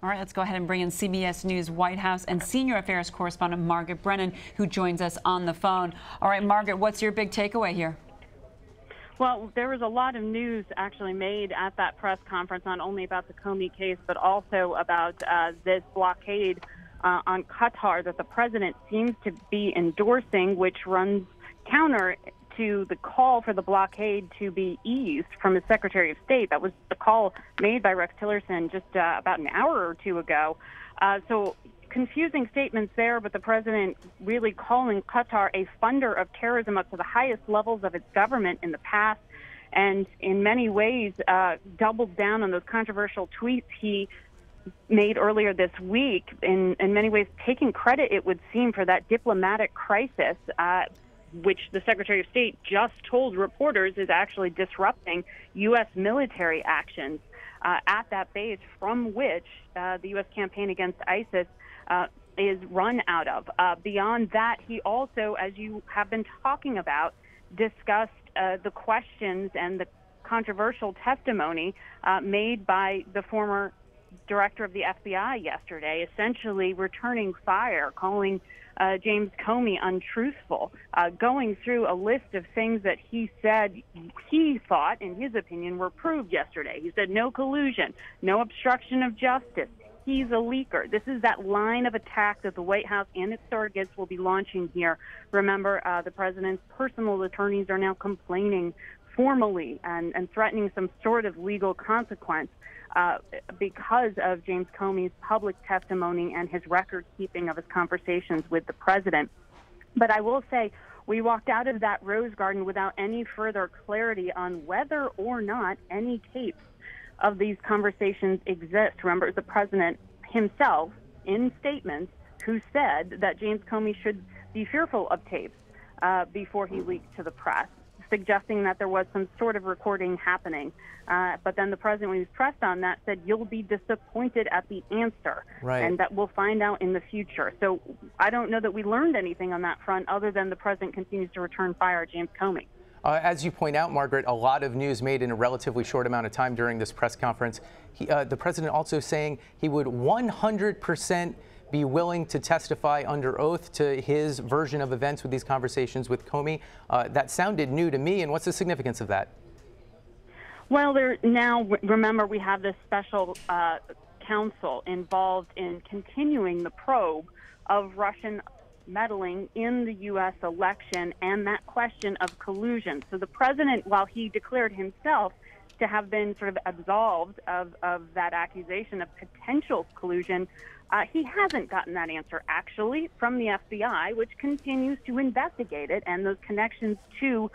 All right, let's go ahead and bring in CBS News White House and Senior Affairs Correspondent Margaret Brennan, who joins us on the phone. All right, Margaret, what's your big takeaway here? Well, there was a lot of news actually made at that press conference, not only about the Comey case, but also about this blockade on Qatar that the president seems to be endorsing, which runs counter to the call for the blockade to be eased from the Secretary of State. That was the call made by Rex Tillerson just about an hour or two ago. So confusing statements there, but the president really calling Qatar a funder of terrorism up to the highest levels of its government in the past, and in many ways doubled down on those controversial tweets he made earlier this week, in many ways taking credit, it would seem, for that diplomatic crisis, which the Secretary of State just told reporters is actually disrupting U.S. military actions at that base from which the U.S. campaign against ISIS is run out of. Beyond that, he also, as you have been talking about, discussed the questions and the controversial testimony made by the former director of the FBI yesterday, essentially returning fire, calling James Comey untruthful, going through a list of things that he said he thought, in his opinion, were proved yesterday. He said no collusion, no obstruction of justice. He's a leaker. This is that line of attack that the White House and its surrogates will be launching here. Remember, the president's personal attorneys are now complaining formally and threatening some sort of legal consequence because of James Comey's public testimony and his record keeping of his conversations with the president. But I will say, we walked out of that Rose Garden without any further clarity on whether or not any tapes of these conversations exist. Remember, it was the president himself in statements who said that James Comey should be fearful of tapes before he leaked to the press, suggesting that there was some sort of recording happening. But then the president, when he was pressed on that, said, you'll be disappointed at the answer, and that we'll find out in the future. So I don't know that we learned anything on that front other than the president continues to return fire at James Comey. As you point out, Margaret, a lot of news made in a relatively short amount of time during this press conference. The president also saying he would 100% be willing to testify under oath to his version of events with these conversations with Comey. That sounded new to me, and what's the significance of that? Well, now, remember, we have this special counsel involved in continuing the probe of Russian meddling in the U.S. election and that question of collusion. So the president, while he declared himself to have been sort of absolved of that accusation of potential collusion, he hasn't gotten that answer, actually, from the FBI, which continues to investigate it and those connections to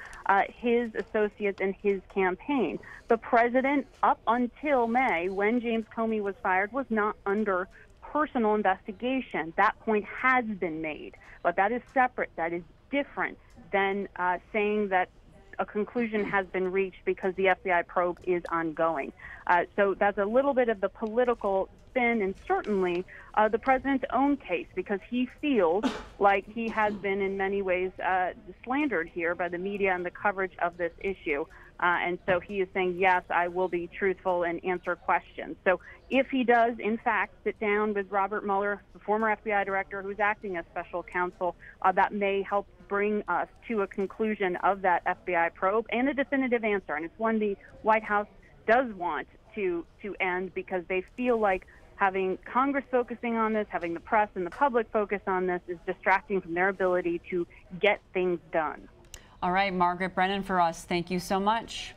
his associates and his campaign. The president, up until May, when James Comey was fired, was not under personal investigation. That point has been made, but that is separate. That is different than saying that a conclusion has been reached because the FBI probe is ongoing. So that's a little bit of the political spin, and certainly the president's own case, because he feels like he has been in many ways slandered here by the media and the coverage of this issue. And so he is saying, yes, I will be truthful and answer questions. So if he does, in fact, sit down with Robert Mueller, the former FBI director who's acting as special counsel, that may help bring us to a conclusion of that FBI probe and a definitive answer. And it's one the White House does want to end, because they feel like having Congress focusing on this, having the press and the public focus on this, is distracting from their ability to get things done. All right, Margaret Brennan for us. Thank you so much.